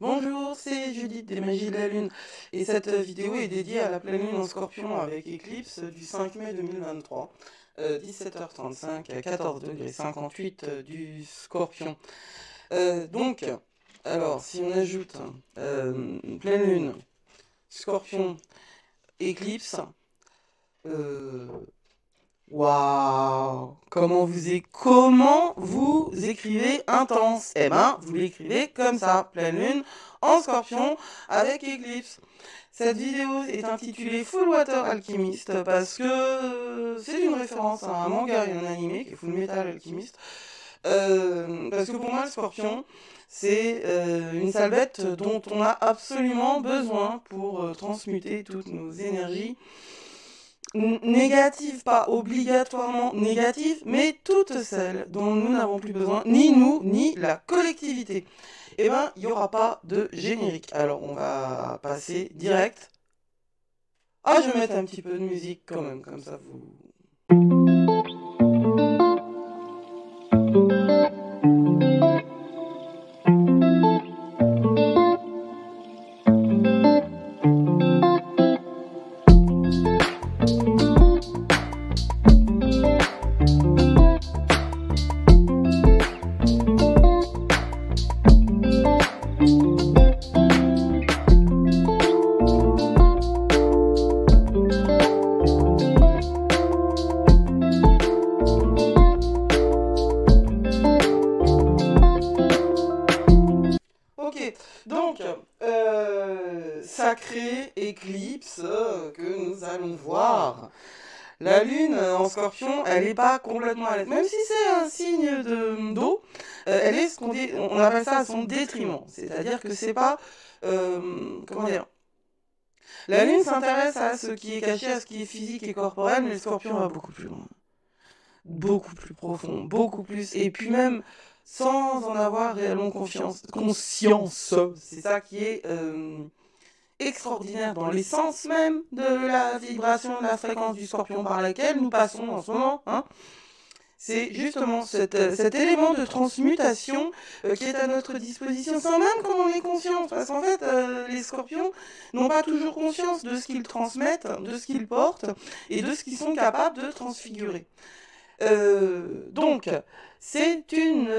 Bonjour, c'est Judith des Magies de la Lune et cette vidéo est dédiée à la pleine lune en Scorpion avec éclipse du 5 mai 2023, 17h35 à 14 degrés 58 du Scorpion. Donc, alors si on ajoute pleine lune, Scorpion, éclipse, euh, waouh! Comment vous écrivez intense? Eh ben, vous l'écrivez comme ça, pleine lune en Scorpion avec éclipse. Cette vidéo est intitulée Full Water Alchemist parce que c'est une référence à un manga et un animé qui est Full Metal Alchemist. Parce que pour moi, le Scorpion, c'est une sale bête dont on a absolument besoin pour transmuter toutes nos énergies négatives, pas obligatoirement négatives, mais toutes celles dont nous n'avons plus besoin, ni nous, ni la collectivité. Eh ben, il n'y aura pas de générique. Alors, on va passer direct. Ah, je vais mettre un petit peu de musique quand même, comme ça vous... Ok, donc, sacré éclipse que nous allons voir. La lune en Scorpion, elle n'est pas complètement à l'aise. Même si c'est un signe d'eau, elle est on appelle ça à son détriment. C'est-à-dire que c'est pas... comment dire? La lune s'intéresse à ce qui est caché, à ce qui est physique et corporel, mais le Scorpion va beaucoup plus loin. Beaucoup plus profond, beaucoup plus, et puis même sans en avoir réellement conscience. C'est ça qui est extraordinaire dans l'essence même de la vibration, de la fréquence du Scorpion par laquelle nous passons en ce moment. Hein. C'est justement cet élément de transmutation qui est à notre disposition sans même qu'on en ait conscience. Parce qu'en fait, les scorpions n'ont pas toujours conscience de ce qu'ils transmettent, de ce qu'ils portent et de ce qu'ils sont capables de transfigurer. Donc, c'est une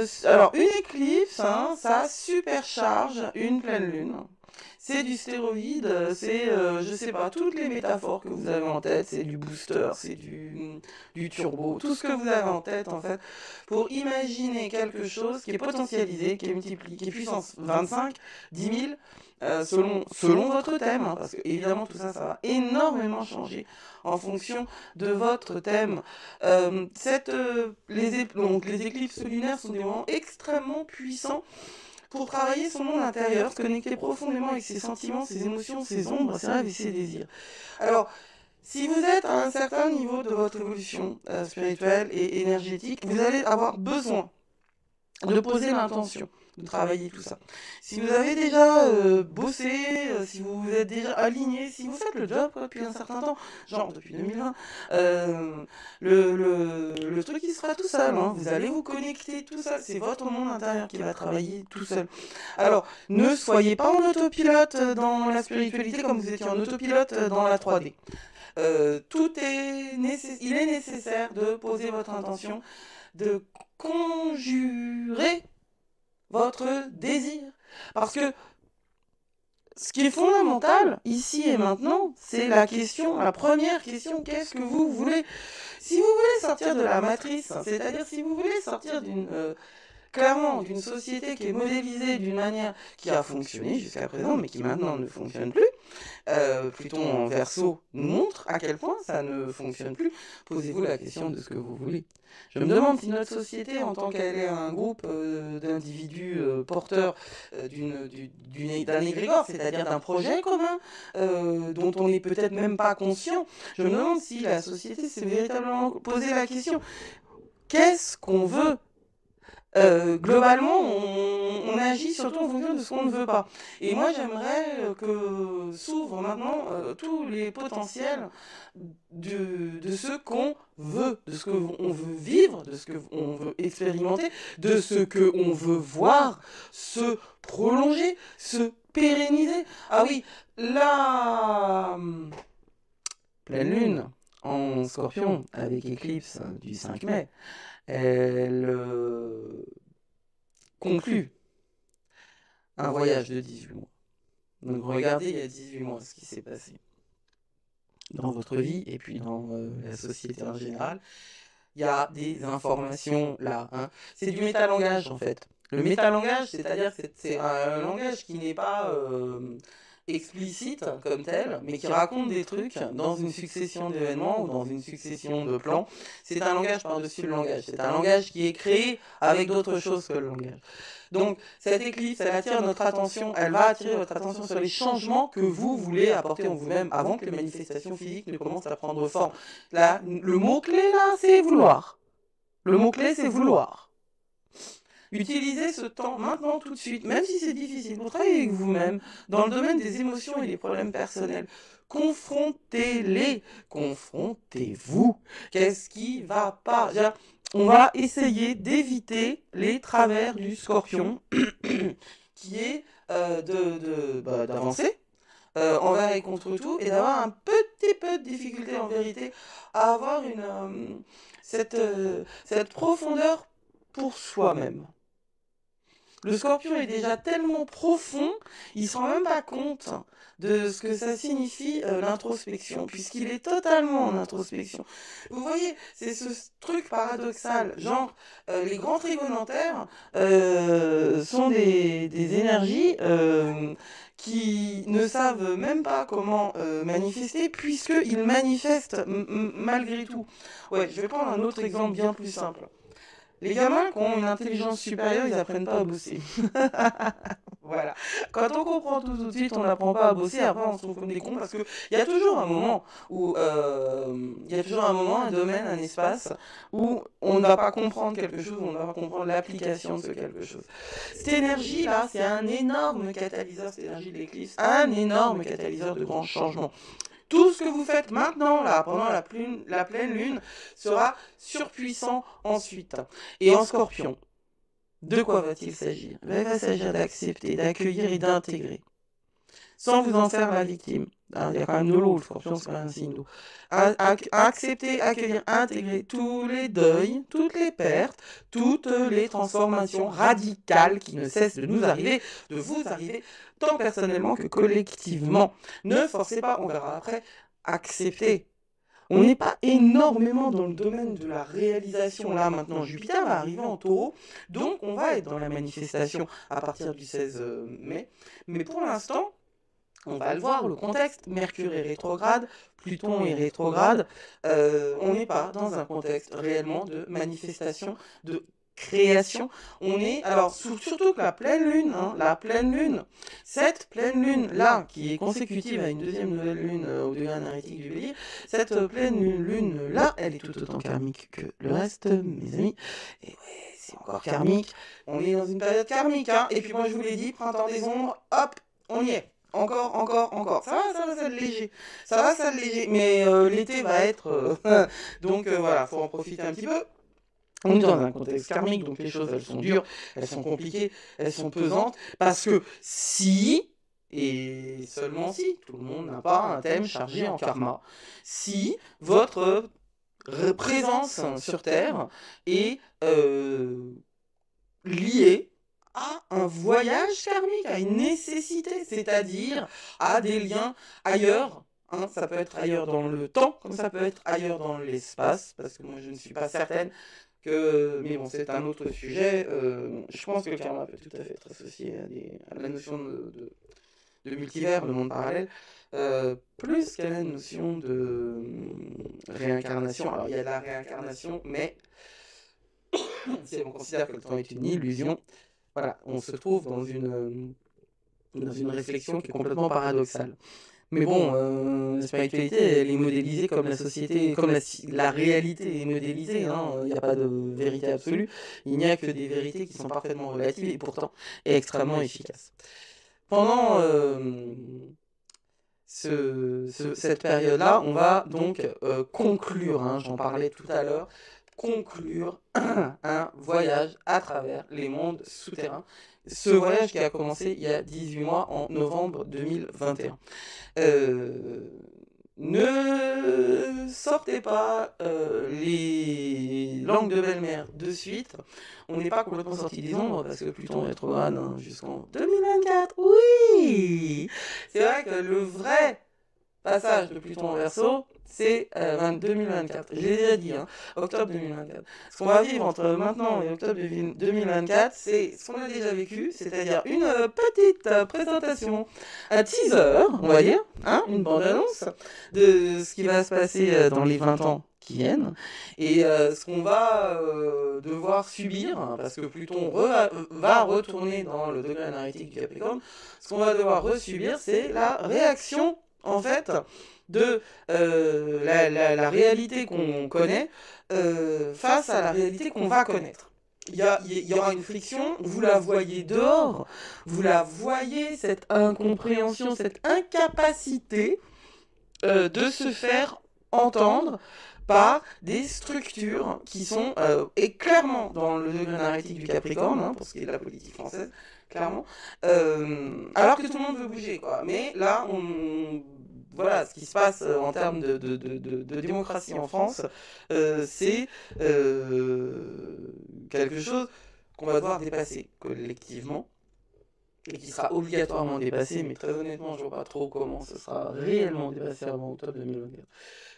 éclipse, hein, ça supercharge une pleine lune. C'est du stéroïde, c'est, je sais pas, toutes les métaphores que vous avez en tête, c'est du booster, c'est du turbo, tout ce que vous avez en tête, en fait, pour imaginer quelque chose qui est potentialisé, qui est multiplié, qui est puissance 25, 10 000, selon votre thème, hein, parce que évidemment tout ça, ça va énormément changer en fonction de votre thème. Donc, les éclipses lunaires sont des moments extrêmement puissants pour travailler son monde intérieur, se connecter profondément avec ses sentiments, ses émotions, ses ombres, ses rêves et ses désirs. Alors, si vous êtes à un certain niveau de votre évolution spirituelle et énergétique, vous allez avoir besoin de poser l'intention de travailler tout ça. Si vous avez déjà bossé, si vous vous êtes déjà aligné, si vous faites le job depuis un certain temps, genre depuis 2020, le truc il sera tout seul, hein. Vous allez vous connecter tout seul, c'est votre monde intérieur qui va travailler tout seul. Alors, ne soyez pas en autopilote dans la spiritualité comme vous étiez en autopilote dans la 3D. Il est nécessaire de poser votre intention, de conjurer votre désir. Parce que ce qui est fondamental, ici et maintenant, c'est la première question, qu'est-ce que vous voulez? Si vous voulez sortir de la matrice, c'est-à-dire si vous voulez sortir clairement d'une société qui est modélisée d'une manière qui a fonctionné jusqu'à présent, mais qui maintenant ne fonctionne plus, Pluton en Verseau nous montre à quel point ça ne fonctionne plus. Posez-vous la question de ce que vous voulez. Je me demande si notre société, en tant qu'elle est un groupe d'individus porteurs d'un égrégore, c'est-à-dire d'un projet commun, dont on n'est peut-être même pas conscient, je me demande si la société s'est véritablement posé la question, qu'est-ce qu'on veut? Globalement, on agit surtout en fonction de ce qu'on ne veut pas. Et moi, j'aimerais que s'ouvrent maintenant tous les potentiels de ce qu'on veut, de ce qu'on veut vivre, de ce qu'on veut expérimenter, de ce qu'on veut voir se prolonger, se pérenniser. Ah oui, la pleine lune en Scorpion avec éclipse du 5 mai, elle conclut un voyage de 18 mois. Donc regardez il y a 18 mois ce qui s'est passé dans votre vie et puis dans la société en général. Il y a des informations là. Hein. C'est du métalangage en fait. Le métalangage, c'est-à-dire que c'est un langage qui n'est pas explicite comme tel, mais qui raconte des trucs dans une succession d'événements ou dans une succession de plans. C'est un langage par-dessus le langage. C'est un langage qui est créé avec d'autres choses que le langage. Donc, cette éclipse, elle attire notre attention, elle va attirer votre attention sur les changements que vous voulez apporter en vous-même avant que les manifestations physiques ne commencent à prendre forme. Là, le mot-clé, là, c'est vouloir. Le mot-clé, c'est vouloir. Utilisez ce temps maintenant tout de suite, même si c'est difficile, pour travailler avec vous-même dans le domaine des émotions et des problèmes personnels. Confrontez-les, confrontez-vous. Qu'est-ce qui va pas? On va essayer d'éviter les travers du Scorpion, qui est d'avancer envers et contre tout, et d'avoir un petit peu de difficulté en vérité à avoir cette profondeur pour soi-même. Le Scorpion est déjà tellement profond, il ne se rend même pas compte de ce que ça signifie l'introspection, puisqu'il est totalement en introspection. Vous voyez, c'est ce truc paradoxal, genre les grands trigonantaires sont des énergies qui ne savent même pas comment manifester, puisqu'ils manifestent malgré tout. Ouais, je vais prendre un autre exemple bien plus simple. Les gamins qui ont une intelligence supérieure, ils n'apprennent pas à bosser. Voilà. Quand on comprend tout de suite, on n'apprend pas à bosser, après on se trouve comme des cons, parce qu'il y a toujours un moment où, un domaine, un espace, où on ne va pas comprendre quelque chose, on ne va pas comprendre l'application de ce quelque chose. Cette énergie-là, c'est un énorme catalyseur, cette énergie de l'éclipse, un énorme catalyseur de grands changements. Tout ce que vous faites maintenant, là, pendant la pleine lune, sera surpuissant ensuite. Et en Scorpion, de quoi va-t-il s'agir? Il va s'agir d'accepter, d'accueillir et d'intégrer, sans vous en faire la victime. Il y a quand même de l'eau, le Scorpion, c'est quand même un signe d'eau. Accepter, accueillir, intégrer tous les deuils, toutes les pertes, toutes les transformations radicales qui ne cessent de nous arriver, de vous arriver, tant personnellement que collectivement. Ne forcez pas, on verra après, acceptez. On n'est pas énormément dans le domaine de la réalisation. Là, maintenant, Jupiter va arriver en Taureau, donc on va être dans la manifestation à partir du 16 mai. Mais pour l'instant, on va le voir, le contexte, Mercure est rétrograde, Pluton est rétrograde, on n'est pas dans un contexte réellement de manifestation, de création. On est, alors surtout que la pleine lune, cette pleine lune là, qui est consécutive à une deuxième nouvelle lune au degré énergétique du Bélier, cette pleine lune là, elle est tout autant karmique que le reste, mes amis. Et ouais, c'est encore karmique. On est dans une période karmique, hein. Et puis moi je vous l'ai dit, printemps des ombres, hop, on y est. Encore. Ça va s'alléger. Ça va s'alléger. Mais l'été va être... donc voilà, faut en profiter un petit peu. On est dans un contexte karmique, donc les choses, elles sont dures, elles sont compliquées, elles sont pesantes, parce que si, et seulement si, tout le monde n'a pas un thème chargé en karma, si votre présence sur Terre est liée à un voyage karmique, à une nécessité, c'est-à-dire à des liens ailleurs. Hein, ça peut être ailleurs dans le temps, comme ça peut être ailleurs dans l'espace, parce que moi je ne suis pas certaine que... Mais bon, c'est un autre sujet. Je pense que le karma peut tout à fait être associé à la notion de multivers, de monde parallèle, plus qu'à la notion de réincarnation. Alors il y a la réincarnation, mais si on considère que le temps est une illusion, voilà, on se trouve dans une réflexion qui est complètement paradoxale. Mais bon, la spiritualité, elle est modélisée comme la société, comme la réalité est modélisée. Hein. Il n'y a pas de vérité absolue. Il n'y a que des vérités qui sont parfaitement relatives et pourtant extrêmement efficaces. Pendant cette période-là, on va donc conclure, hein, j'en parlais tout à l'heure, conclure un voyage à travers les mondes souterrains ce voyage qui a commencé il y a 18 mois, en novembre 2021. Ne sortez pas les langues de belle-mère de suite. On n'est pas complètement sorti des ombres parce que Pluton est rétrograde jusqu'en 2024. Oui! C'est vrai que le vrai passage de Pluton en Verseau, c'est 2024. Je l'ai déjà dit, octobre 2024. Ce qu'on va vivre entre maintenant et octobre 2024, c'est ce qu'on a déjà vécu, c'est-à-dire une petite présentation, un teaser, on va dire, une bande-annonce de ce qui va se passer dans les 20 ans qui viennent, et ce qu'on va devoir subir, parce que Pluton va retourner dans le degré énergétique du Capricorne, ce qu'on va devoir resubir, c'est la réaction, en fait, de la réalité qu'on connaît face à la réalité qu'on va connaître. Il y aura une friction, vous la voyez dehors, vous la voyez, cette incompréhension, cette incapacité de se faire entendre par des structures qui sont et clairement dans le degré énergétique du Capricorne, pour ce qui est de la politique française, clairement, alors que tout le monde veut bouger, quoi. Mais là, voilà, ce qui se passe en termes de démocratie en France, c'est quelque chose qu'on va devoir dépasser collectivement, et qui sera obligatoirement dépassé, mais très honnêtement, je ne vois pas trop comment ce sera réellement dépassé avant octobre 2024.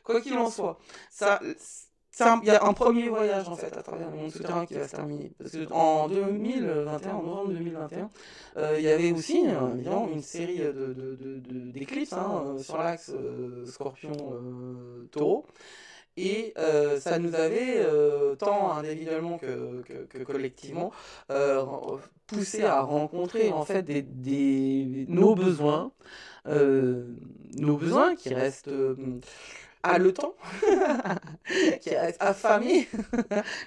Quoi qu'il en soit, il y a un premier voyage en fait à travers le monde souterrain qui va se terminer. Parce qu'en 2021, en novembre 2021, il y avait aussi évidemment une série d'éclippes sur l'axe Scorpion-Taureau. Et ça nous avait, tant individuellement que collectivement, poussé à rencontrer en fait nos besoins qui restent haletants, qui restent affamés,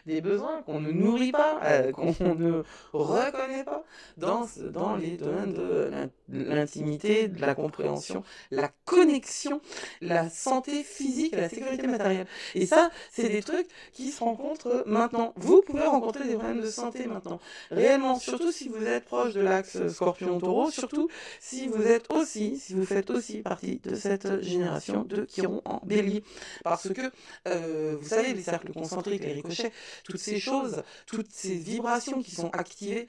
des besoins qu'on ne nourrit pas, qu'on ne reconnaît pas dans les domaines de l'intimité, de la compréhension, la connexion, la santé physique, la sécurité matérielle. Et ça, c'est des trucs qui se rencontrent maintenant. Vous pouvez rencontrer des problèmes de santé maintenant, réellement, surtout si vous êtes proche de l'axe Scorpion-Taureau, surtout si vous faites aussi partie de cette génération de Chiron en Bélier. Parce que, vous savez, les cercles concentriques, les ricochets, toutes ces choses, toutes ces vibrations qui sont activées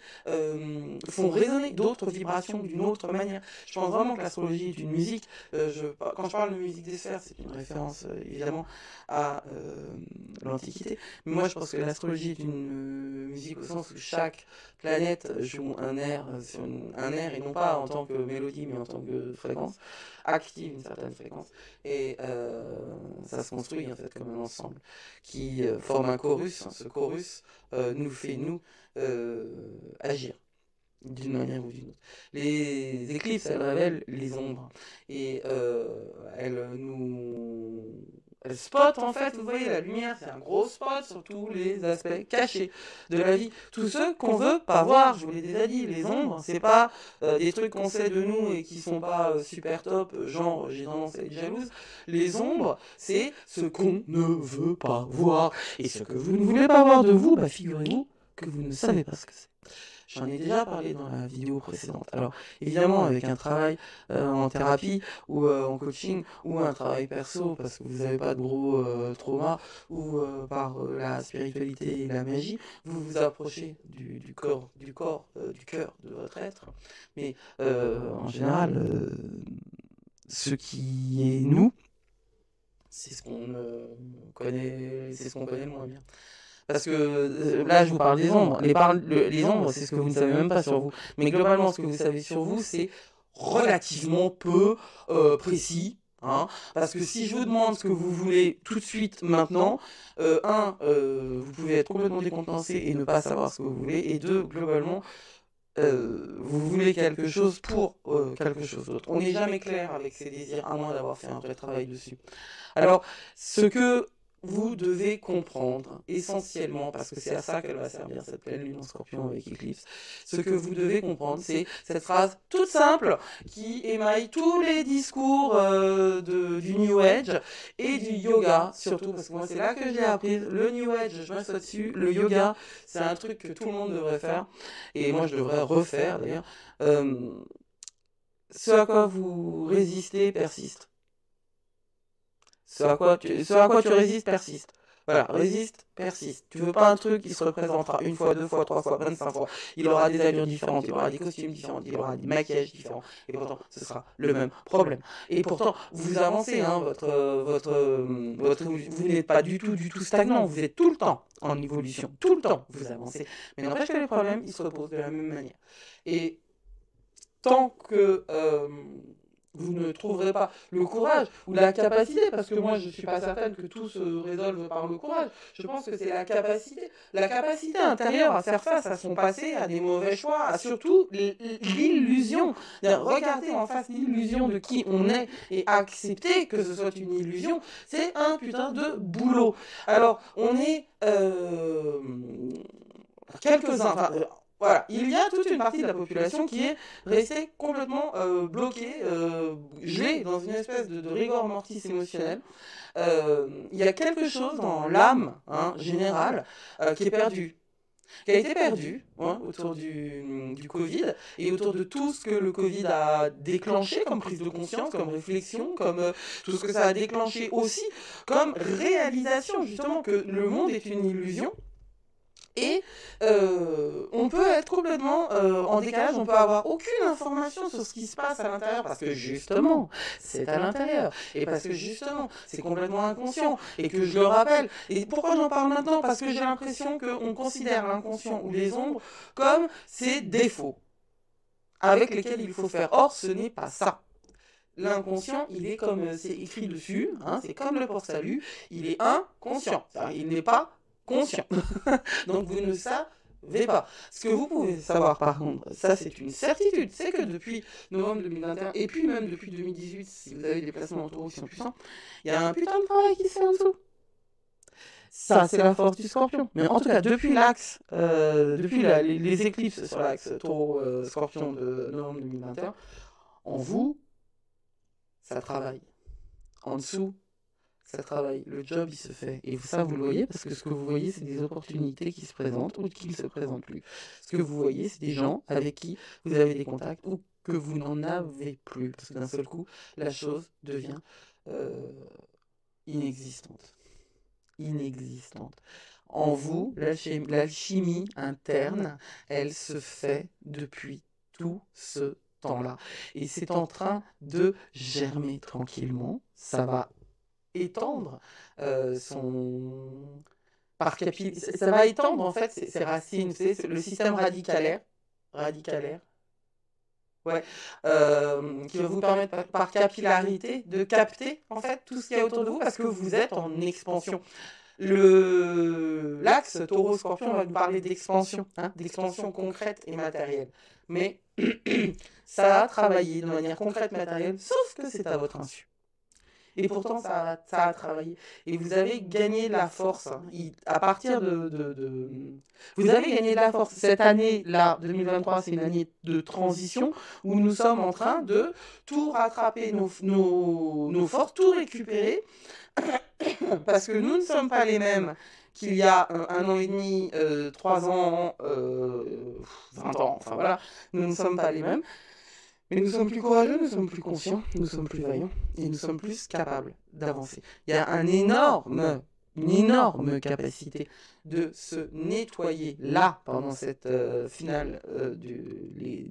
font résonner d'autres vibrations d'une autre manière. Je pense vraiment que l'astrologie est une musique. Quand je parle de musique des sphères, c'est une référence évidemment à l'Antiquité. Mais moi, je pense que l'astrologie est une musique au sens où chaque planète joue un air sur un air, et non pas en tant que mélodie, mais en tant que fréquence, active une certaine fréquence. Et ça se construit en fait comme un ensemble qui forme un chorus. Ce chorus nous fait agir d'une manière ou d'une autre. Les éclipses, elles révèlent les ombres et elles spotent en fait, vous voyez, la lumière, c'est un gros spot sur tous les aspects cachés de la vie. Tous ceux qu'on veut pas voir, je vous l'ai déjà dit, les ombres, c'est pas des trucs qu'on sait de nous et qui sont pas super top, genre j'ai tendance à être jalouse. Les ombres, c'est ce qu'on ne veut pas voir. Et ce que vous ne voulez pas voir de vous, figurez-vous que vous ne savez pas ce que c'est. J'en ai déjà parlé dans la vidéo précédente. Alors, évidemment, avec un travail en thérapie ou en coaching ou un travail perso, parce que vous n'avez pas de gros traumas, ou par la spiritualité et la magie, vous vous approchez du cœur de votre être. Mais en général, ce qui est nous, c'est ce qu'on connaît le moins bien. Parce que là, je vous parle des ombres. Les ombres, c'est ce que vous ne savez même pas sur vous. Mais globalement, ce que vous savez sur vous, c'est relativement peu précis. Parce que si je vous demande ce que vous voulez tout de suite, maintenant, vous pouvez être complètement décompensé et ne pas savoir ce que vous voulez. Et deux, globalement, vous voulez quelque chose pour quelque chose d'autre. On n'est jamais clair avec ses désirs, à moins d'avoir fait un vrai travail dessus. Alors, ce que vous devez comprendre, essentiellement, parce que c'est à ça qu'elle va servir, cette pleine lune en scorpion avec éclipse, ce que vous devez comprendre, c'est cette phrase toute simple qui émaille tous les discours du New Age et du yoga, surtout, parce que moi c'est là que j'ai appris, le New Age, je m'assois dessus, le yoga, c'est un truc que tout le monde devrait faire, et moi je devrais refaire d'ailleurs. Ce à quoi vous résistez persiste. Ce à quoi tu résistes persiste. Voilà, résiste, persiste. Tu veux pas un truc qui se représentera une fois, deux fois, trois fois, 25 fois. Il aura des allures différentes, il aura des costumes différents, il aura des maquillages différents. Et pourtant, ce sera le même problème. Et pourtant, vous avancez, hein, vous n'êtes pas du tout stagnant. Vous êtes tout le temps en évolution. Tout le temps, vous avancez. Mais n'empêche que les problèmes, ils se reposent de la même manière. Et tant que vous ne trouverez pas le courage ou la capacité, parce que moi je ne suis pas certaine que tout se résolve par le courage, je pense que c'est la capacité intérieure à faire face à son passé, à des mauvais choix, à surtout l'illusion, regarder en face l'illusion de qui on est et accepter que ce soit une illusion, c'est un putain de boulot. Alors on est quelques-uns, enfin, voilà, il y a toute une partie de la population qui est restée complètement bloquée, gelée dans une espèce de rigor mortis émotionnel. Il y a quelque chose dans l'âme générale qui est perdu, qui a été perdu autour du Covid et autour de tout ce que le Covid a déclenché comme prise de conscience, comme réflexion, comme tout ce que ça a déclenché aussi, comme réalisation justement que le monde est une illusion. Et on peut être complètement en décalage, on peut avoir aucune information sur ce qui se passe à l'intérieur, parce que justement, c'est à l'intérieur, et parce que justement, c'est complètement inconscient, et que je le rappelle. Et pourquoi j'en parle maintenant? Parce que j'ai l'impression qu'on considère l'inconscient ou les ombres comme ces défauts avec lesquels il faut faire. Or, ce n'est pas ça. L'inconscient, il est comme c'est écrit dessus, c'est comme le port-salut, il est inconscient, il n'est pas conscient. Donc vous ne savez pas. Ce que vous pouvez savoir par contre, ça c'est une certitude, c'est que depuis novembre 2021, et puis même depuis 2018, si vous avez des placements en taureau qui sont puissants, il y a un putain de travail qui se fait en dessous. Ça, c'est la force du scorpion. Mais en tout cas, depuis l'axe, depuis les éclipses sur l'axe taureau-scorpion de novembre 2021, en vous, ça travaille. En dessous, ça travaille, le job il se fait. Et ça vous le voyez parce que ce que vous voyez c'est des opportunités qui se présentent ou qui ne se présentent plus. Ce que vous voyez c'est des gens avec qui vous avez des contacts ou que vous n'en avez plus. Parce que d'un seul coup, la chose devient inexistante. Inexistante. En vous, l'alchimie interne, elle se fait depuis tout ce temps-là. Et c'est en train de germer tranquillement. Ça va étendre ça va étendre en fait ses racines, c'est le système radicalaire, ouais, qui va vous permettre par capillarité de capter en fait tout ce qu'il y a autour de vous parce que vous êtes en expansion. L'axe taureau-scorpion va nous parler d'expansion, d'expansion concrète et matérielle. Mais ça a travaillé de manière concrète, matérielle, sauf que c'est à votre insu. Et pourtant, ça a travaillé. Et vous avez gagné de la force. À partir vous avez gagné de la force. Cette année-là, 2023, c'est une année de transition où nous sommes en train de tout rattraper, nos forces, tout récupérer. Parce que nous ne sommes pas les mêmes qu'il y a 1 an et demi, 3 ans, 20 ans. Enfin voilà, nous ne sommes pas les mêmes. Mais nous sommes plus courageux, nous sommes plus conscients, nous sommes plus vaillants et nous sommes plus capables d'avancer. Il y a une énorme capacité de se nettoyer là pendant cette finale de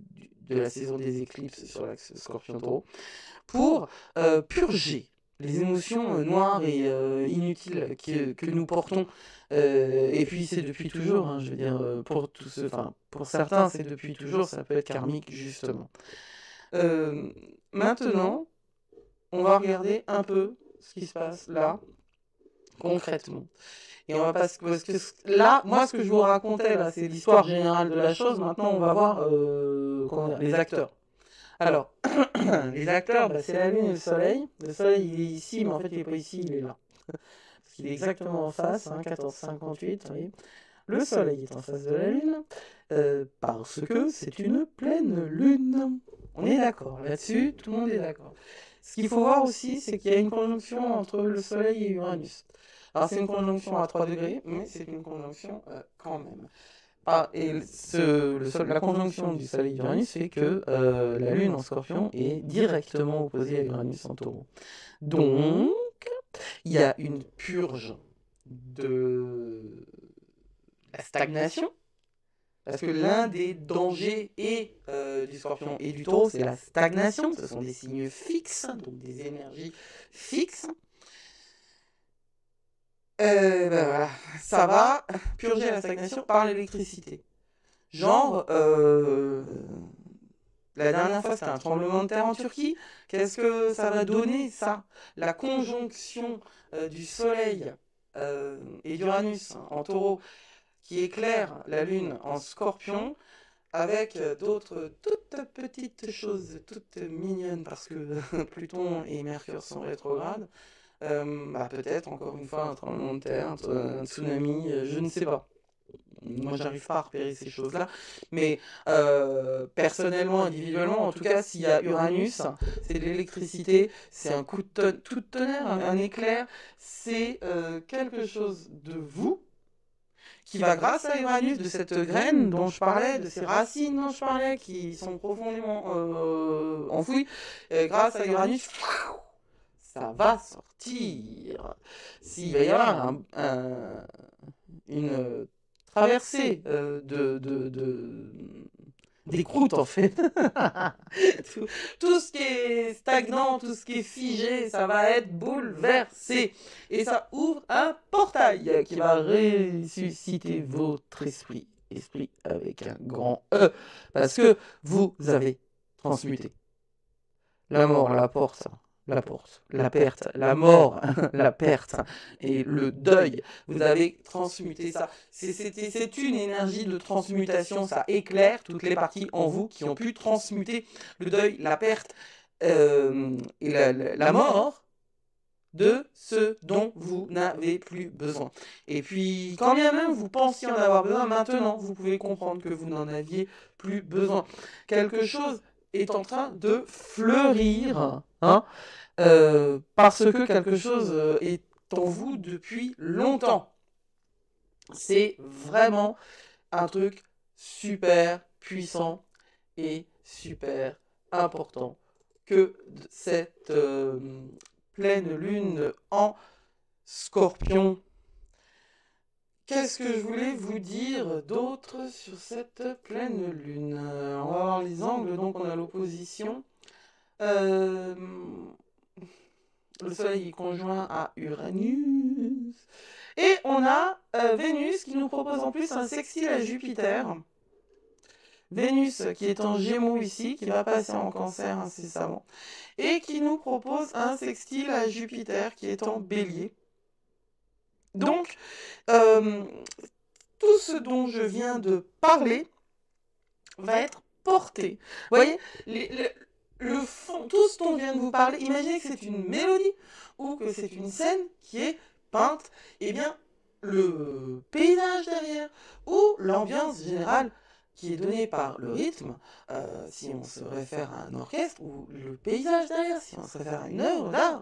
la saison des éclipses sur l'axe Scorpion-Taureau pour purger les émotions noires et inutiles que nous portons. Et puis c'est depuis toujours, je veux dire, pour certains c'est depuis toujours, ça peut être karmique justement. Maintenant, on va regarder un peu ce qui se passe là, concrètement. Et on va parce que là, moi, ce que je vous racontais là, c'est l'histoire générale de la chose. Maintenant, on va voir les acteurs. Alors, les acteurs, c'est la lune et le soleil. Le soleil, il est ici, mais en fait, il n'est pas ici, il est là. parce qu'il est exactement en face, 14h58, oui. Le Soleil est en face de la Lune, parce que c'est une pleine Lune. On est d'accord là-dessus, tout le monde est d'accord. Ce qu'il faut voir aussi, c'est qu'il y a une conjonction entre le Soleil et Uranus. Alors c'est une conjonction à 3 degrés, mais c'est une conjonction quand même. Et la conjonction du Soleil et Uranus fait que la Lune en Scorpion est directement opposée à Uranus en Taureau. Donc, il y a une purge de la stagnation, parce que l'un des dangers du Scorpion et du Taureau, c'est la stagnation. Ce sont des signes fixes, donc des énergies fixes. Voilà, ça va purger la stagnation par l'électricité. Genre, la dernière fois, c'était un tremblement de terre en Turquie. Qu'est-ce que ça va donner, ça? La conjonction du Soleil et d'Uranus en Taureau qui éclaire la Lune en Scorpion, avec d'autres toutes petites choses, toutes mignonnes, parce que Pluton et Mercure sont rétrogrades. Peut-être, encore une fois, un tremblement de terre, un tsunami, je ne sais pas. Moi, j'arrive pas à repérer ces choses-là. Mais personnellement, individuellement, en tout cas, s'il y a Uranus, c'est de l'électricité, c'est un coup de tonnerre, un éclair, c'est quelque chose de vous qui va, grâce à Uranus, de cette graine dont je parlais, de ces racines dont je parlais, qui sont profondément enfouies, grâce à Uranus, ça va sortir. S'il va y avoir une traversée des croûtes, en fait. tout ce qui est stagnant, tout ce qui est figé, ça va être bouleversé. Et ça ouvre un portail qui va ressusciter votre esprit. Esprit avec un grand E. Parce que vous avez transmuté la mort, la porte, la perte, la mort, la perte et le deuil. Vous avez transmuté ça. C'est une énergie de transmutation. Ça éclaire toutes les parties en vous qui ont pu transmuter le deuil, la perte et la mort de ce dont vous n'avez plus besoin. Et puis, quand bien même vous pensiez en avoir besoin, maintenant, vous pouvez comprendre que vous n'en aviez plus besoin. Quelque chose est en train de fleurir, parce que quelque chose est en vous depuis longtemps. C'est vraiment un truc super puissant et super important que cette pleine lune en Scorpion. Qu'est-ce que je voulais vous dire d'autre sur cette pleine lune? On va voir les angles, donc on a l'opposition. Le Soleil est conjoint à Uranus. Et on a Vénus qui nous propose en plus un sextile à Jupiter. Vénus qui est en Gémeaux ici, qui va passer en Cancer incessamment. Et qui nous propose un sextile à Jupiter qui est en Bélier. Donc, tout ce dont je viens de parler va être porté. Vous voyez, le fond, tout ce dont je viens de vous parler, imaginez que c'est une mélodie ou que c'est une scène qui est peinte, et bien le paysage derrière ou l'ambiance générale qui est donnée par le rythme, si on se réfère à un orchestre, ou le paysage derrière, si on se réfère à une œuvre d'art,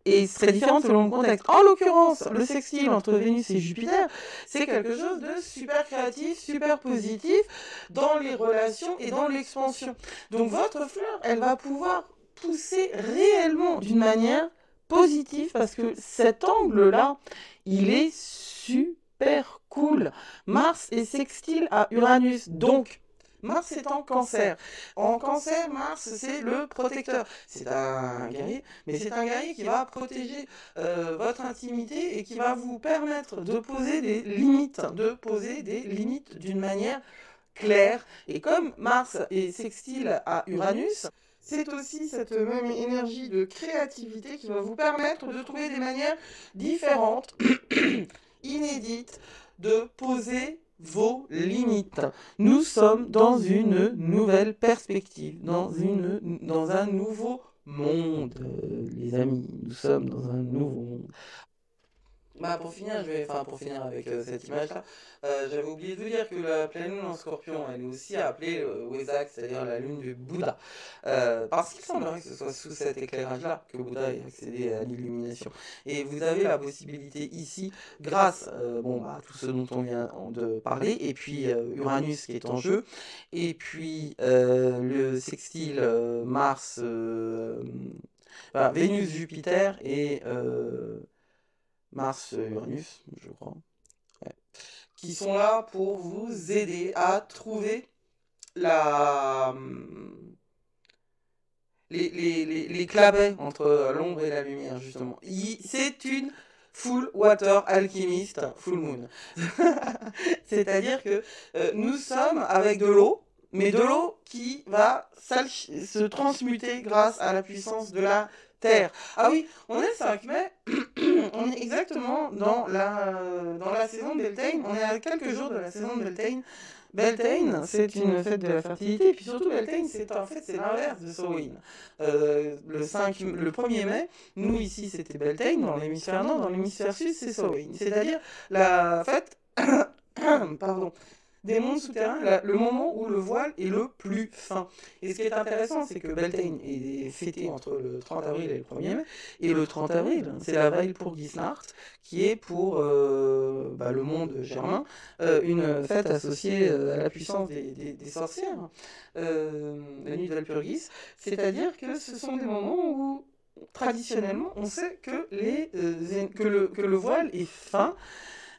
et serait différente selon le contexte. En l'occurrence, le sextile entre Vénus et Jupiter, c'est quelque chose de super créatif, super positif dans les relations et dans l'expansion. Donc votre fleur, elle va pouvoir pousser réellement d'une manière positive parce que cet angle-là, il est super cool. Mars est sextile à Uranus, donc Mars est en Cancer. En Cancer, Mars, c'est le protecteur. C'est un guerrier, mais c'est un guerrier qui va protéger votre intimité et qui va vous permettre de poser des limites, d'une manière claire. Et comme Mars est sextile à Uranus, c'est aussi cette même énergie de créativité qui va vous permettre de trouver des manières différentes, inédites, de poser vos limites. Nous sommes dans une nouvelle perspective, dans un nouveau monde, les amis. Nous sommes dans un nouveau monde. Bah pour finir, pour finir avec cette image-là, j'avais oublié de vous dire que la pleine lune en Scorpion, elle est aussi appelée Wesak, c'est-à-dire la lune du Bouddha, parce qu'il semblerait que ce soit sous cet éclairage-là que Bouddha ait accédé à l'illumination. Et vous avez la possibilité ici, grâce à tout ce dont on vient de parler, et puis Uranus qui est en jeu, et puis le sextile Mars, Vénus, Jupiter et Mars, Uranus, je crois, ouais, qui sont là pour vous aider à trouver la, les clapets entre l'ombre et la lumière, justement. C'est une full water alchimiste, full moon. C'est-à-dire que nous sommes avec de l'eau, mais de l'eau qui va se transmuter grâce à la puissance de la Terre. Ah oui, on est le 5 mai, on est exactement dans la saison de Beltane, on est à quelques jours de la saison de Beltane. Beltane, c'est une fête de la fertilité, et puis surtout Beltane, c'est l'inverse de Samhain. Le 1er mai, nous ici c'était Beltane, dans l'hémisphère nord, dans l'hémisphère sud c'est Samhain. C'est-à-dire la fête pardon, des mondes souterrains, le moment où le voile est le plus fin. Et ce qui est intéressant, c'est que Beltane est fêté entre le 30 avril et le 1er mai, et le 30 avril, c'est la veille pour Gisnart, qui est pour le monde germain, une fête associée à la puissance des sorcières, la nuit d'Alpurgis, c'est-à-dire que ce sont des moments où, traditionnellement, on sait que le voile est fin.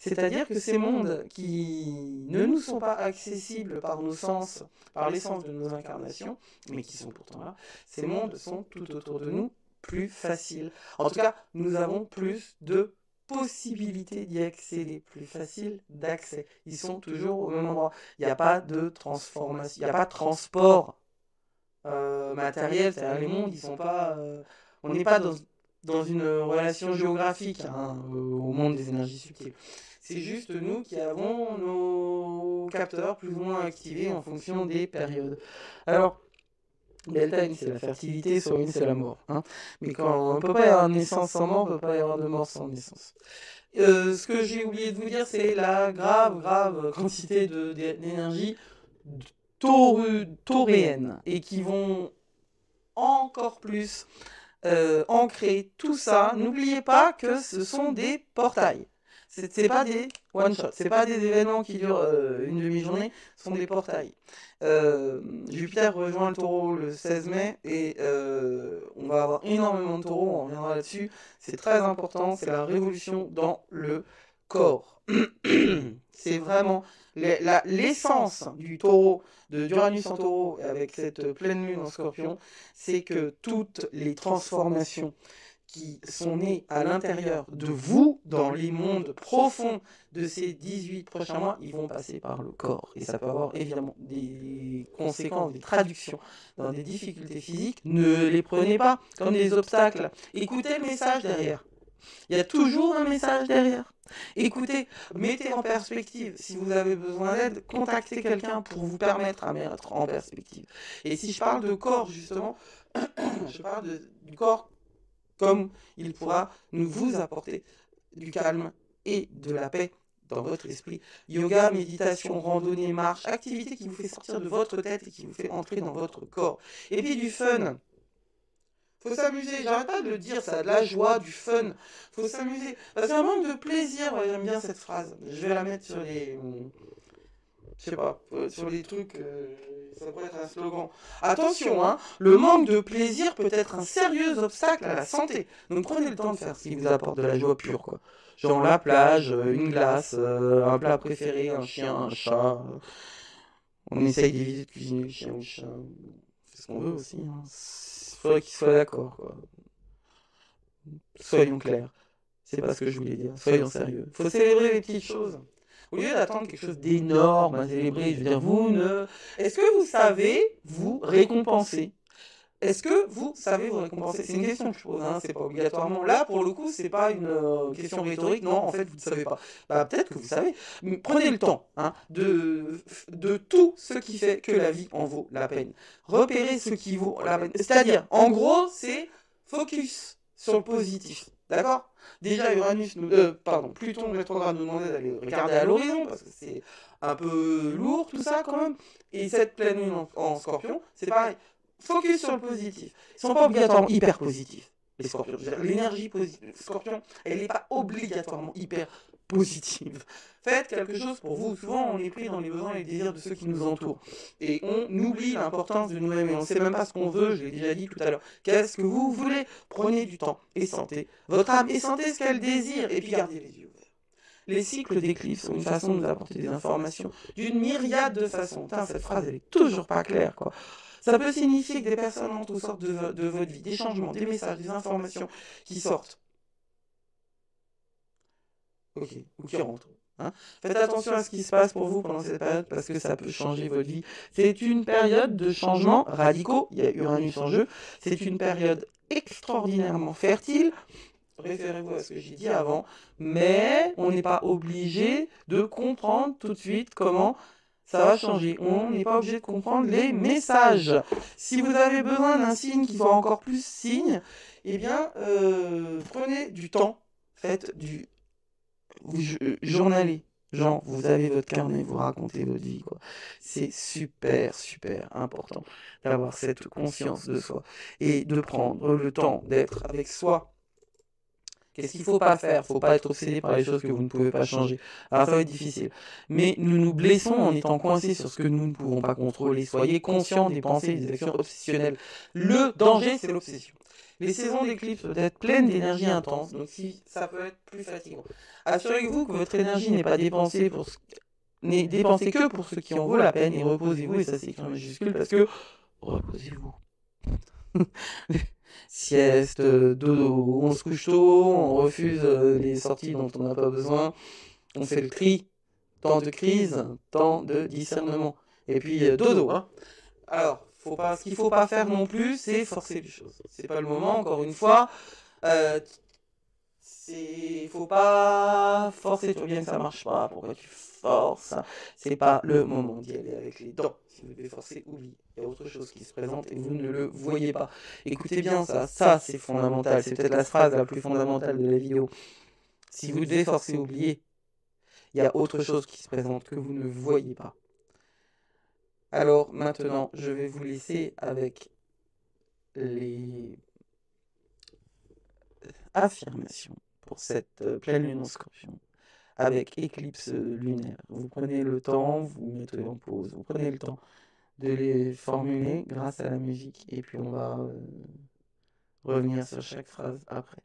C'est-à-dire que ces mondes qui ne nous sont pas accessibles par nos sens, par les sens de nos incarnations, mais qui sont pourtant là, ces mondes sont tout autour de nous plus faciles. En tout cas, nous avons plus de possibilités d'y accéder, plus facile d'accès. Ils sont toujours au même endroit. Il n'y a pas de transformation, il n'y a pas de transport matériel, c'est-à-dire les mondes, ils sont pas... on n'est pas dans une relation géographique au monde des énergies subtiles. C'est juste nous qui avons nos capteurs plus ou moins activés en fonction des périodes. Alors, Beltane, c'est la fertilité, Samhain, c'est la mort. Hein. Mais quand on ne peut pas y avoir de naissance sans mort, on ne peut pas y avoir de mort sans naissance. Ce que j'ai oublié de vous dire, c'est la grave quantité d'énergie tauréenne et qui vont encore plus ancrer tout ça. N'oubliez pas que ce sont des portails. C'est pas des one-shot, c'est pas des événements qui durent une demi-journée, ce sont des portails. Jupiter rejoint le taureau le 16 mai et on va avoir énormément de taureaux, on reviendra là-dessus. C'est très important, c'est la révolution dans le corps. C'est vraiment l'essence du taureau, d'Uranus en taureau, avec cette pleine lune en Scorpion, c'est que toutes les transformations qui sont nées à l'intérieur de vous, dans les mondes profonds de ces 18 prochains mois, ils vont passer par le corps. Et ça peut avoir évidemment des conséquences, des traductions dans des difficultés physiques. Ne les prenez pas comme des obstacles. Écoutez le message derrière. Il y a toujours un message derrière. Écoutez, mettez en perspective. Si vous avez besoin d'aide, contactez quelqu'un pour vous permettre à mettre en perspective. Et si je parle de corps, justement, je parle du corps comme il pourra vous apporter du calme et de la paix dans votre esprit. Yoga, méditation, randonnée, marche, activité qui vous fait sortir de votre tête et qui vous fait entrer dans votre corps. Et puis du fun. Faut s'amuser, j'arrête pas de le dire, ça a de la joie, du fun. Faut s'amuser. Parce qu'un manque de plaisir, ouais, j'aime bien cette phrase. Je vais la mettre sur les... Je sais pas, sur les trucs, ça pourrait être un slogan. Attention, hein, le manque de plaisir peut être un sérieux obstacle à la santé. Donc prenez le temps de faire ce qui vous apporte de la joie pure, quoi. Genre la plage, une glace, un plat préféré, un chien, un chat. On essaye d'éviter de cuisiner le chien ou le chat. On fait ce qu'on veut aussi, hein. Faudrait qu'ils soient d'accord, quoi. Soyons clairs. C'est pas ce que je voulais dire. Soyons sérieux. Faut célébrer les petites choses. Au lieu d'attendre quelque chose d'énorme à célébrer, je veux dire, est-ce que vous savez vous récompenser? Est-ce que vous savez vous récompenser? C'est une question que je pose, hein, c'est pas obligatoirement. Là, pour le coup, c'est pas une question rhétorique. Non, en fait, vous ne savez pas. Bah, peut-être que vous savez. Mais prenez le temps de tout ce qui fait que la vie en vaut la peine. Repérez ce qui vaut la peine. C'est-à-dire, en gros, c'est focus sur le positif. D'accord? Déjà, Pluton rétrograde nous demandait d'aller regarder à l'horizon, parce que c'est un peu lourd tout ça quand même. Et cette pleine lune en Scorpion, c'est pareil. Focus sur le positif. Ils sont pas obligatoirement hyper positifs, les Scorpions. L'énergie positive, Scorpion, elle n'est pas obligatoirement hyper positive. Faites quelque chose pour vous. Souvent, on est pris dans les besoins et les désirs de ceux qui nous entourent. Et on oublie l'importance de nous-mêmes et on ne sait même pas ce qu'on veut, je l'ai déjà dit tout à l'heure. Qu'est-ce que vous voulez? Prenez du temps et sentez votre âme et sentez ce qu'elle désire. Et puis gardez les yeux ouverts. Les cycles d'éclipse sont une façon de nous apporter des informations d'une myriade de façons. Putain, cette phrase, elle est toujours pas claire, quoi. Ça peut signifier que des personnes en toutes sortes de votre vie, des changements, des messages, des informations qui sortent. Ok, ou qui rentrent. Hein. Faites attention à ce qui se passe pour vous pendant cette période parce que ça peut changer votre vie. C'est une période de changements radicaux, il y a Uranus en jeu, c'est une période extraordinairement fertile. Référez-vous à ce que j'ai dit avant, mais on n'est pas obligé de comprendre tout de suite comment ça va changer. On n'est pas obligé de comprendre les messages. Si vous avez besoin d'un signe qui soit encore plus signe, eh bien, prenez du temps, faites du journalez. Genre, vous avez votre carnet, vous racontez votre vie, quoi. C'est super, super important d'avoir cette conscience de soi et de prendre le temps d'être avec soi. Qu'est-ce qu'il ne faut pas faire? Il ne faut pas être obsédé par les choses que vous ne pouvez pas changer. Alors ça va être difficile. Mais nous nous blessons en étant coincés sur ce que nous ne pouvons pas contrôler. Soyez conscients des pensées et des actions obsessionnelles. Le danger, c'est l'obsession. Les saisons d'éclipse peuvent être pleines d'énergie intense, donc si ça peut être plus fatigant. Assurez-vous que votre énergie n'est pas dépensée que pour ce qui en vaut la peine et reposez-vous, et ça c'est écrit en majuscule parce que reposez-vous. Sieste, dodo, on se couche tôt, on refuse les sorties dont on n'a pas besoin, on fait le tri, temps de crise, temps de discernement, et puis dodo. Hein. Alors, ce qu'il ne faut pas faire non plus, c'est forcer les choses. C'est pas le moment, encore une fois. Il ne faut pas forcer, tu vois bien que ça ne marche pas, pourquoi tu forces? C'est pas le moment d'y aller avec les dents. Si vous devez forcer, oubliez. Il y a autre chose qui se présente et vous ne le voyez pas. Écoutez bien ça c'est fondamental. C'est peut-être la phrase la plus fondamentale de la vidéo. Si vous devez forcer, oubliez. Il y a autre chose qui se présente que vous ne voyez pas. Alors maintenant, je vais vous laisser avec les affirmations pour cette pleine lune en Scorpion, avec éclipse lunaire. Vous prenez le temps, vous mettez en pause, vous prenez le temps de les formuler grâce à la musique, et puis on va revenir sur chaque phrase après.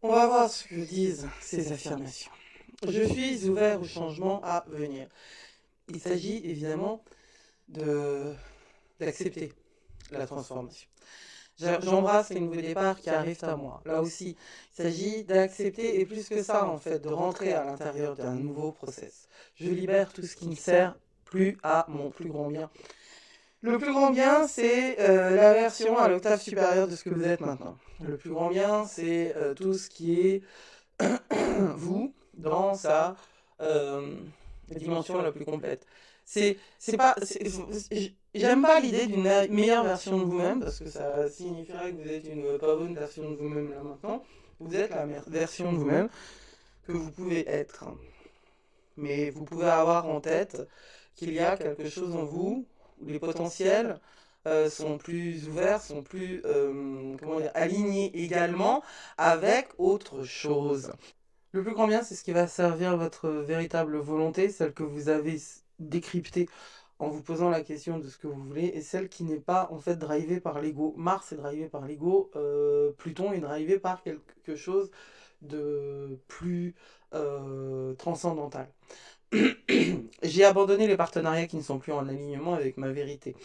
On va voir ce que disent ces affirmations. Je suis ouvert au changement à venir. Il s'agit évidemment d'accepter la transformation. J'embrasse les nouveaux départs qui arrivent à moi. Là aussi, il s'agit d'accepter, et plus que ça, en fait, de rentrer à l'intérieur d'un nouveau process. Je libère tout ce qui ne sert plus à mon plus grand bien. Le plus grand bien, c'est la version à l'octave supérieure de ce que vous êtes maintenant. Le plus grand bien, c'est tout ce qui est vous dans sa dimension la plus complète. J'aime pas l'idée d'une meilleure version de vous-même parce que ça signifierait que vous êtes une pas bonne version de vous-même là maintenant. Vous êtes la version de vous-même que vous pouvez être. Mais vous pouvez avoir en tête qu'il y a quelque chose en vous où les potentiels sont plus ouverts, sont plus alignés également avec autre chose. Le plus grand bien, c'est ce qui va servir votre véritable volonté, celle que vous avez décryptée en vous posant la question de ce que vous voulez, et celle qui n'est pas en fait drivée par l'ego. Mars est drivé par l'ego, Pluton est drivé par quelque chose de plus transcendantal. J'ai abandonné les partenariats qui ne sont plus en alignement avec ma vérité.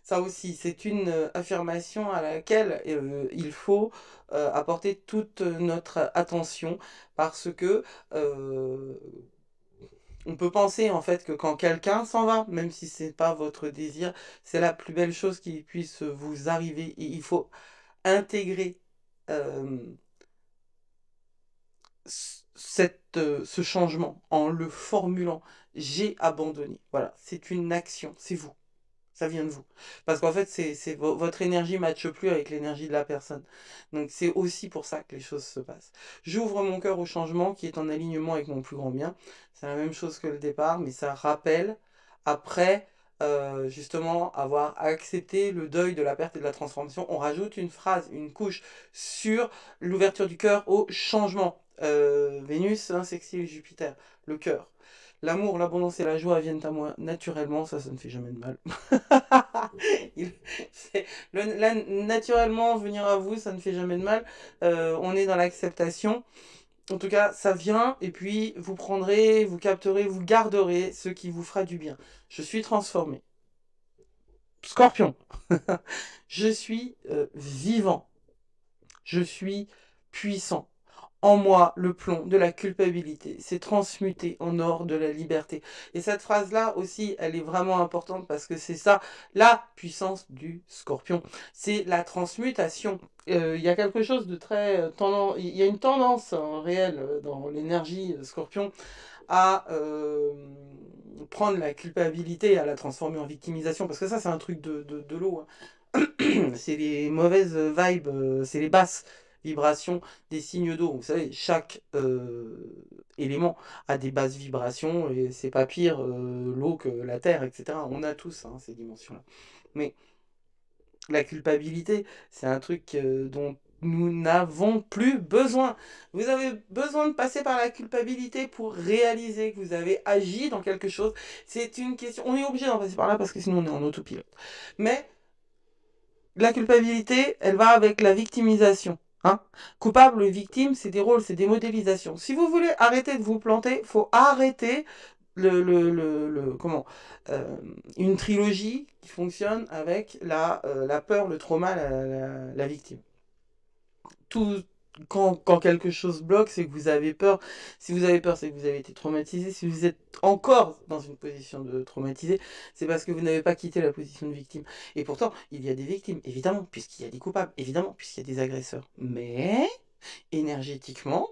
Ça aussi, c'est une affirmation à laquelle il faut apporter toute notre attention parce que on peut penser en fait que quand quelqu'un s'en va, même si c'est pas votre désir, c'est la plus belle chose qui puisse vous arriver. Et il faut intégrer ce changement en le formulant. J'ai abandonné. Voilà, c'est une action, c'est vous. Ça vient de vous. Parce qu'en fait, votre énergie ne matche plus avec l'énergie de la personne. Donc c'est aussi pour ça que les choses se passent. J'ouvre mon cœur au changement qui est en alignement avec mon plus grand bien. C'est la même chose que le départ, mais ça rappelle, après justement avoir accepté le deuil de la perte et de la transformation, on rajoute une phrase, une couche sur l'ouverture du cœur au changement. Vénus, sextile Jupiter, le cœur. L'amour, l'abondance et la joie viennent à moi naturellement, ça ne fait jamais de mal. Naturellement, venir à vous, ça ne fait jamais de mal. On est dans l'acceptation. En tout cas, ça vient, et puis vous prendrez, vous capterez, vous garderez ce qui vous fera du bien. Je suis transformé. Scorpion. Je suis vivant. Je suis puissant. En moi, le plomb de la culpabilité s'est transmuté en or de la liberté. Et cette phrase-là aussi, elle est vraiment importante parce que c'est ça, la puissance du scorpion. C'est la transmutation. Il y a quelque chose de très tendance, il y a une tendance réelle dans l'énergie scorpion à prendre la culpabilité et à la transformer en victimisation. Parce que ça, c'est un truc de l'eau. Hein. C'est les mauvaises vibes, c'est les basses vibrations des signes d'eau. Vous savez, chaque élément a des basses vibrations et c'est pas pire l'eau que la terre, etc. On a tous ces dimensions-là. Mais la culpabilité, c'est un truc dont nous n'avons plus besoin. Vous avez besoin de passer par la culpabilité pour réaliser que vous avez agi dans quelque chose. C'est une question. On est obligé d'en passer par là parce que sinon on est en autopilote. Mais la culpabilité, elle va avec la victimisation. Hein. Coupable et victime, c'est des rôles, c'est des modélisations. Si vous voulez arrêter de vous planter, il faut arrêter une trilogie qui fonctionne avec la peur, le trauma, la victime. Quand quelque chose bloque, c'est que vous avez peur. Si vous avez peur, c'est que vous avez été traumatisé. Si vous êtes encore dans une position de traumatisé, c'est parce que vous n'avez pas quitté la position de victime. Et pourtant, il y a des victimes, évidemment, puisqu'il y a des coupables, évidemment, puisqu'il y a des agresseurs. Mais, énergétiquement,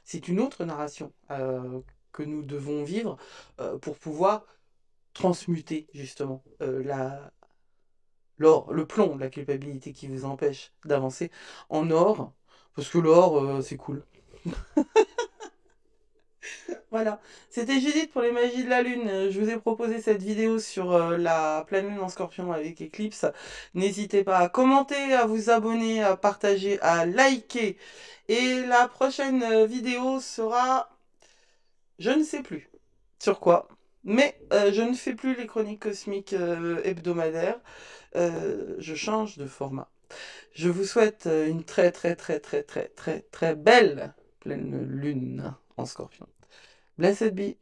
c'est une autre narration que nous devons vivre pour pouvoir transmuter, justement, l'or, le plomb, la culpabilité qui vous empêche d'avancer, en or. Parce que l'or, c'est cool. Voilà. C'était Judith pour les magies de la Lune. Je vous ai proposé cette vidéo sur la pleine Lune en Scorpion avec éclipse. N'hésitez pas à commenter, à vous abonner, à partager, à liker. Et la prochaine vidéo sera... Je ne sais plus sur quoi. Mais je ne fais plus les chroniques cosmiques hebdomadaires. Je change de format. Je vous souhaite une très très très très très très très belle pleine lune en Scorpion. Blessed be.